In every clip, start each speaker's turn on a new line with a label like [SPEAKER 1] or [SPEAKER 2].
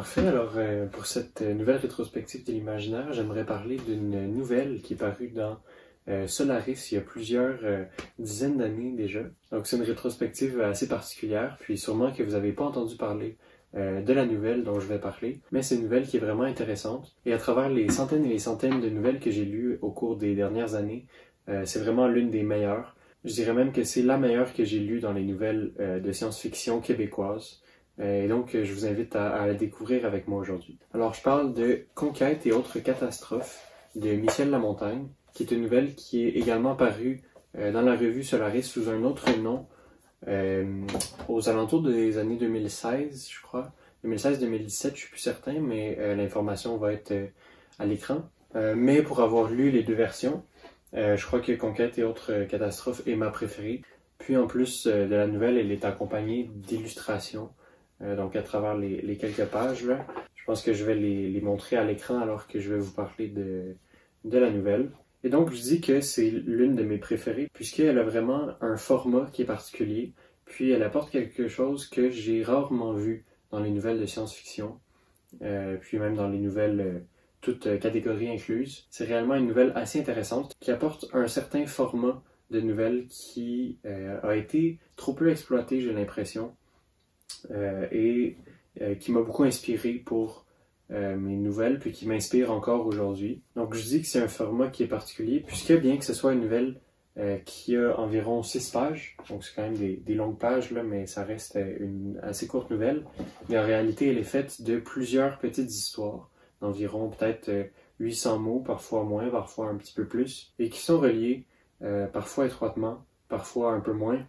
[SPEAKER 1] Parfait, alors pour cette nouvelle rétrospective de l'imaginaire, j'aimerais parler d'une nouvelle qui est parue dans Solaris il y a plusieurs dizaines d'années déjà. Donc c'est une rétrospective assez particulière, puis sûrement que vous n'avez pas entendu parler de la nouvelle dont je vais parler, mais c'est une nouvelle qui est vraiment intéressante. Et à travers les centaines et les centaines de nouvelles que j'ai lues au cours des dernières années, c'est vraiment l'une des meilleures. Je dirais même que c'est la meilleure que j'ai lue dans les nouvelles de science-fiction québécoises. Et donc, je vous invite à la découvrir avec moi aujourd'hui. Alors, je parle de Conquête et autres catastrophes de Michel Lamontagne, qui est une nouvelle qui est également parue dans la revue Solaris sous un autre nom aux alentours des années 2016, je crois. 2016-2017, je suis plus certain, mais l'information va être à l'écran. Mais pour avoir lu les deux versions, je crois que Conquête et autres catastrophes est ma préférée. Puis en plus de la nouvelle, elle est accompagnée d'illustrations. Donc à travers les quelques pages, là, je pense que je vais les montrer à l'écran alors que je vais vous parler de la nouvelle. Et donc je dis que c'est l'une de mes préférées puisqu'elle a vraiment un format qui est particulier, puis elle apporte quelque chose que j'ai rarement vu dans les nouvelles de science-fiction, puis même dans les nouvelles toutes catégories incluses. C'est réellement une nouvelle assez intéressante qui apporte un certain format de nouvelles qui a été trop peu exploité, j'ai l'impression. Et qui m'a beaucoup inspiré pour mes nouvelles, puis qui m'inspire encore aujourd'hui. Donc je dis que c'est un format qui est particulier, puisque bien que ce soit une nouvelle qui a environ 6 pages, donc c'est quand même des longues pages, là, mais ça reste une assez courte nouvelle, mais en réalité elle est faite de plusieurs petites histoires, d'environ peut-être 800 mots, parfois moins, parfois un petit peu plus, et qui sont reliées parfois étroitement, parfois un peu moins,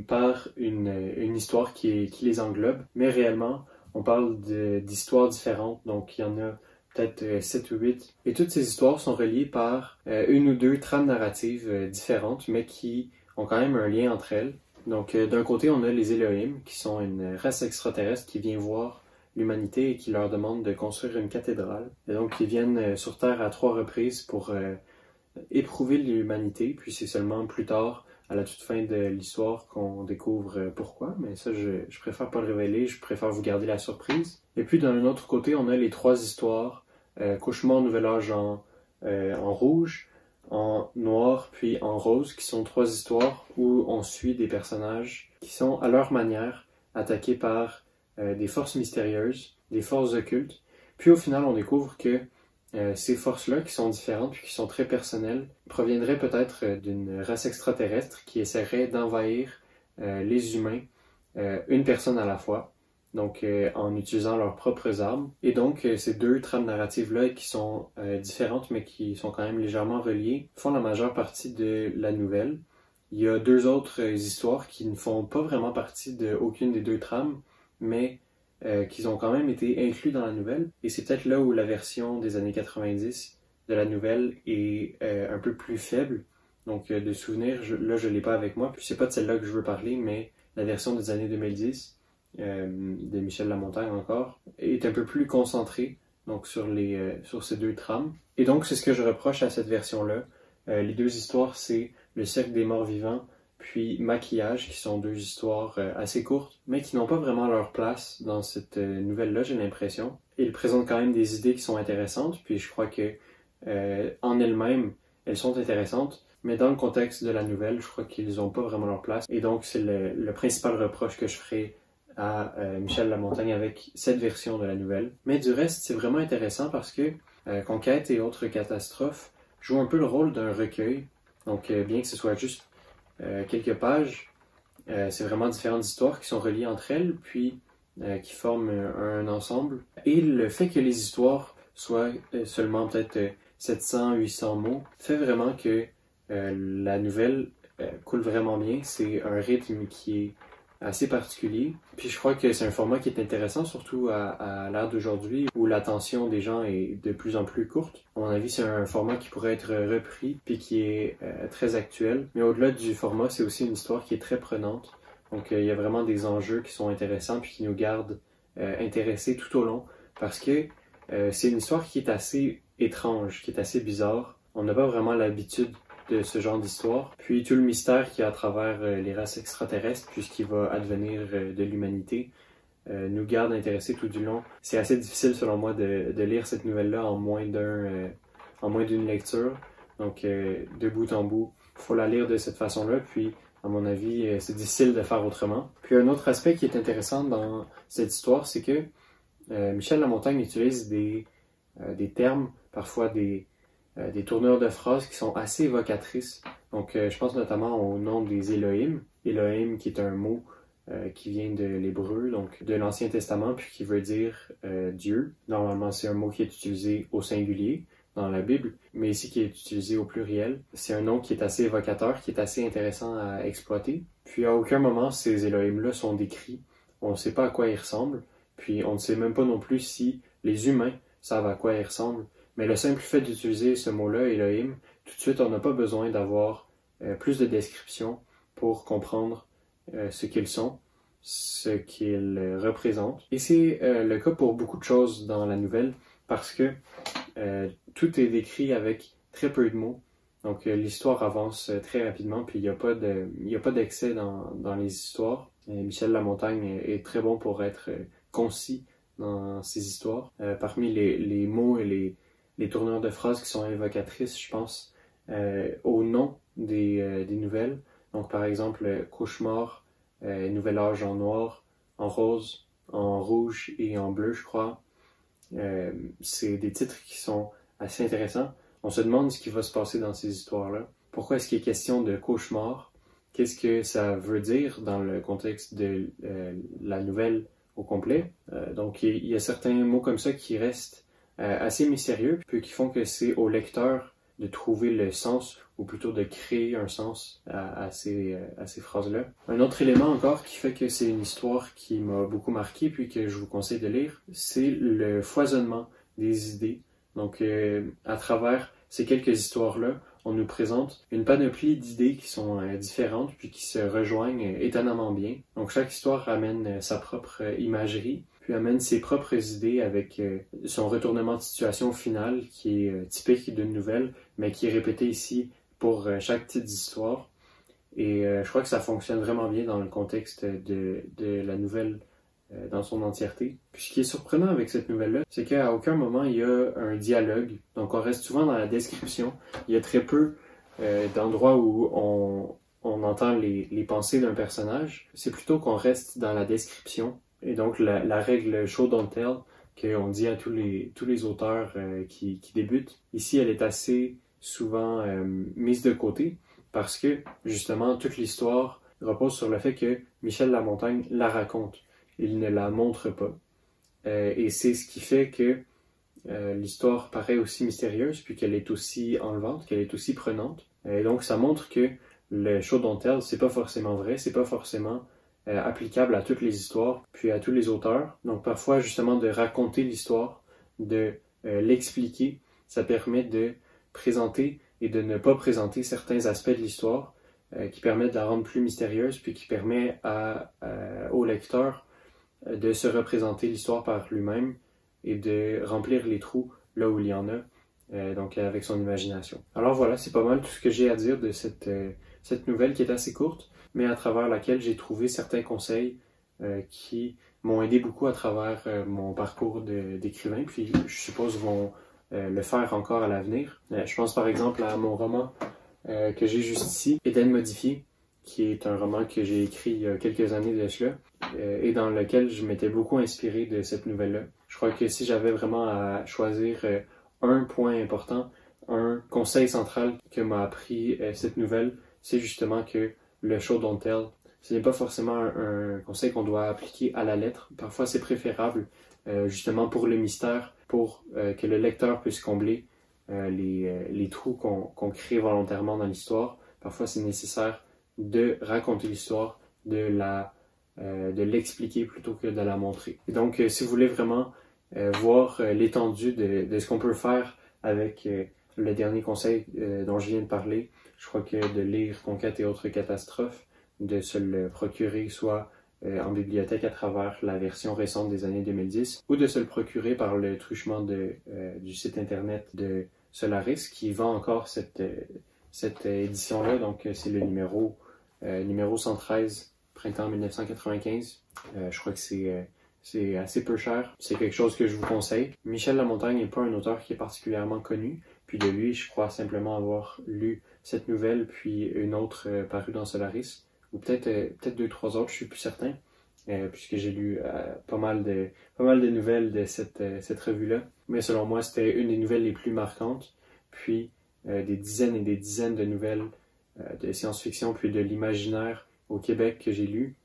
[SPEAKER 1] par une histoire qui les englobe, mais réellement, on parle d'histoires différentes, donc il y en a peut-être 7 ou 8, et toutes ces histoires sont reliées par une ou deux trames narratives différentes, mais qui ont quand même un lien entre elles. Donc d'un côté, on a les Elohim, qui sont une race extraterrestre qui vient voir l'humanité et qui leur demande de construire une cathédrale. Et donc ils viennent sur Terre à 3 reprises pour éprouver l'humanité, puis c'est seulement plus tard, à la toute fin de l'histoire, qu'on découvre pourquoi, mais ça, je préfère pas le révéler, je préfère vous garder la surprise. Et puis, d'un autre côté, on a les 3 histoires, Cauchemar Nouvel Âge en rouge, en noir, puis en rose, qui sont 3 histoires où on suit des personnages qui sont, à leur manière, attaqués par des forces mystérieuses, des forces occultes. Puis, au final, on découvre que ces forces-là, qui sont différentes puis qui sont très personnelles, proviendraient peut-être d'une race extraterrestre qui essaierait d'envahir les humains, une personne à la fois, donc en utilisant leurs propres armes. Et donc, ces deux trames narratives-là, qui sont différentes mais qui sont quand même légèrement reliées, font la majeure partie de la nouvelle. Il y a 2 autres histoires qui ne font pas vraiment partie d'aucune des 2 trames, mais qu'ils ont quand même été inclus dans la nouvelle. Et c'est peut-être là où la version des années 90 de la nouvelle est un peu plus faible. Donc de souvenirs, là je l'ai pas avec moi, puis c'est pas de celle-là que je veux parler, mais la version des années 2010 de Michel Lamontagne encore est un peu plus concentrée donc sur ces 2 trames. Et donc c'est ce que je reproche à cette version-là. Les 2 histoires, c'est Le Cercle des Morts Vivants puis Maquillage, qui sont 2 histoires assez courtes, mais qui n'ont pas vraiment leur place dans cette nouvelle-là, j'ai l'impression. Ils présentent quand même des idées qui sont intéressantes, puis je crois que en elles-mêmes, elles sont intéressantes, mais dans le contexte de la nouvelle, je crois qu'ils n'ont pas vraiment leur place. Et donc, c'est le principal reproche que je ferai à Michel Lamontagne avec cette version de la nouvelle. Mais du reste, c'est vraiment intéressant parce que Conquête et autres catastrophes jouent un peu le rôle d'un recueil. Donc, bien que ce soit juste quelques pages, c'est vraiment différentes histoires qui sont reliées entre elles, puis qui forment un ensemble. Et le fait que les histoires soient seulement peut-être 700-800 mots fait vraiment que la nouvelle coule vraiment bien. C'est un rythme qui est assez particulier. Puis je crois que c'est un format qui est intéressant, surtout à l'ère d'aujourd'hui, où l'attention des gens est de plus en plus courte. À mon avis, c'est un format qui pourrait être repris, puis qui est très actuel. Mais au-delà du format, c'est aussi une histoire qui est très prenante. Donc il y a vraiment des enjeux qui sont intéressants, puis qui nous gardent intéressés tout au long, parce que c'est une histoire qui est assez étrange, qui est assez bizarre. On n'a pas vraiment l'habitude de ce genre d'histoire. Puis tout le mystère qu'il y a à travers les races extraterrestres, puis ce qui va advenir de l'humanité, nous garde intéressés tout du long. C'est assez difficile selon moi de lire cette nouvelle-là en moins d'une lecture. Donc de bout en bout, il faut la lire de cette façon-là. Puis à mon avis, c'est difficile de faire autrement. Puis un autre aspect qui est intéressant dans cette histoire, c'est que Michel Lamontagne utilise des termes, parfois des tournures de phrases qui sont assez évocatrices. Donc je pense notamment au nom des Elohim. Elohim qui est un mot qui vient de l'hébreu, donc de l'Ancien Testament, puis qui veut dire Dieu. Normalement, c'est un mot qui est utilisé au singulier dans la Bible, mais ici qui est utilisé au pluriel. C'est un nom qui est assez évocateur, qui est assez intéressant à exploiter. Puis à aucun moment, ces Elohim-là sont décrits. On ne sait pas à quoi ils ressemblent, puis on ne sait même pas non plus si les humains savent à quoi ils ressemblent. Mais le simple fait d'utiliser ce mot-là, Elohim, tout de suite, on n'a pas besoin d'avoir plus de descriptions pour comprendre ce qu'ils sont, ce qu'ils représentent. Et c'est le cas pour beaucoup de choses dans la nouvelle, parce que tout est décrit avec très peu de mots. Donc l'histoire avance très rapidement, puis il n'y a pas d'excès dans les histoires. Michel Lamontagne est très bon pour être concis dans ses histoires. Parmi les mots et les tournures de phrases qui sont évocatrices, je pense au nom des nouvelles. Donc, par exemple, Cauchemar, Nouvel Âge en noir, en rose, en rouge et en bleu, je crois. C'est des titres qui sont assez intéressants. On se demande ce qui va se passer dans ces histoires-là. Pourquoi est-ce qu'il est question de cauchemar? Qu'est-ce que ça veut dire dans le contexte de la nouvelle au complet? Donc, il y a certains mots comme ça qui restent assez mystérieux, puis qui font que c'est au lecteur de trouver le sens, ou plutôt de créer un sens à ces phrases-là. Un autre élément encore qui fait que c'est une histoire qui m'a beaucoup marqué, puis que je vous conseille de lire, c'est le foisonnement des idées. Donc, à travers ces quelques histoires-là, on nous présente une panoplie d'idées qui sont différentes, puis qui se rejoignent étonnamment bien. Donc, chaque histoire amène sa propre imagerie, puis amène ses propres idées avec son retournement de situation final qui est typique d'une nouvelle, mais qui est répété ici pour chaque type d'histoire. Et je crois que ça fonctionne vraiment bien dans le contexte de la nouvelle dans son entièreté. Puis ce qui est surprenant avec cette nouvelle-là, c'est qu'à aucun moment il y a un dialogue. Donc on reste souvent dans la description. Il y a très peu d'endroits où on entend les pensées d'un personnage. C'est plutôt qu'on reste dans la description. Et donc la règle show don't tell qu'on dit à tous les auteurs qui débutent, ici elle est assez souvent mise de côté parce que justement toute l'histoire repose sur le fait que Michel Lamontagne la raconte. Il ne la montre pas. Et c'est ce qui fait que l'histoire paraît aussi mystérieuse puis qu'elle est aussi enlevante, qu'elle est aussi prenante. Et donc ça montre que le show don't tell, c'est pas forcément vrai, c'est pas forcément applicable à toutes les histoires, puis à tous les auteurs. Donc parfois, justement, de raconter l'histoire, de l'expliquer, ça permet de présenter et de ne pas présenter certains aspects de l'histoire qui permettent de la rendre plus mystérieuse, puis qui permet au lecteur de se représenter l'histoire par lui-même et de remplir les trous là où il y en a, donc avec son imagination. Alors voilà, c'est pas mal tout ce que j'ai à dire de cette nouvelle qui est assez courte, mais à travers laquelle j'ai trouvé certains conseils qui m'ont aidé beaucoup à travers mon parcours d'écrivain, puis je suppose vont le faire encore à l'avenir. Je pense par exemple à mon roman que j'ai juste ici, Éden modifié, qui est un roman que j'ai écrit il y a quelques années de cela, et dans lequel je m'étais beaucoup inspiré de cette nouvelle-là. Je crois que si j'avais vraiment à choisir un point important, un conseil central que m'a appris cette nouvelle, c'est justement que le show don't tell, ce n'est pas forcément un conseil qu'on doit appliquer à la lettre. Parfois, c'est préférable, justement pour le mystère, pour que le lecteur puisse combler les trous qu'on crée volontairement dans l'histoire. Parfois, c'est nécessaire de raconter l'histoire, de l'expliquer plutôt que de la montrer. Et donc, si vous voulez vraiment voir l'étendue de ce qu'on peut faire avec le dernier conseil dont je viens de parler, je crois que de lire Conquête et autres catastrophes, de se le procurer soit en bibliothèque à travers la version récente des années 2010, ou de se le procurer par le truchement du site internet de Solaris, qui vend encore cette édition-là. Donc c'est le numéro 113, printemps 1995. Je crois que c'est C'est assez peu cher, c'est quelque chose que je vous conseille. Michel Lamontagne n'est pas un auteur qui est particulièrement connu, puis de lui, je crois simplement avoir lu cette nouvelle, puis une autre parue dans Solaris, ou peut-être 2, 3 autres, je suis plus certain, puisque j'ai lu pas mal de nouvelles de cette revue-là. Mais selon moi, c'était une des nouvelles les plus marquantes, puis des dizaines et des dizaines de nouvelles de science-fiction, puis de l'imaginaire au Québec que j'ai lues.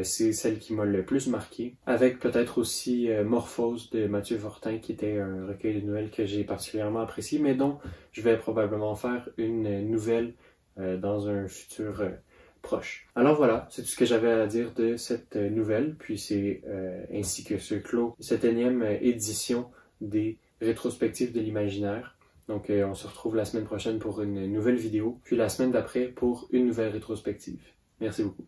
[SPEAKER 1] C'est celle qui m'a le plus marqué, avec peut-être aussi Morphose de Mathieu Fortin, qui était un recueil de nouvelles que j'ai particulièrement apprécié, mais dont je vais probablement faire une nouvelle dans un futur proche. Alors voilà, c'est tout ce que j'avais à dire de cette nouvelle, puis c'est ainsi que se clôt cette énième édition des rétrospectives de l'imaginaire. Donc on se retrouve la semaine prochaine pour une nouvelle vidéo, puis la semaine d'après pour une nouvelle rétrospective. Merci beaucoup.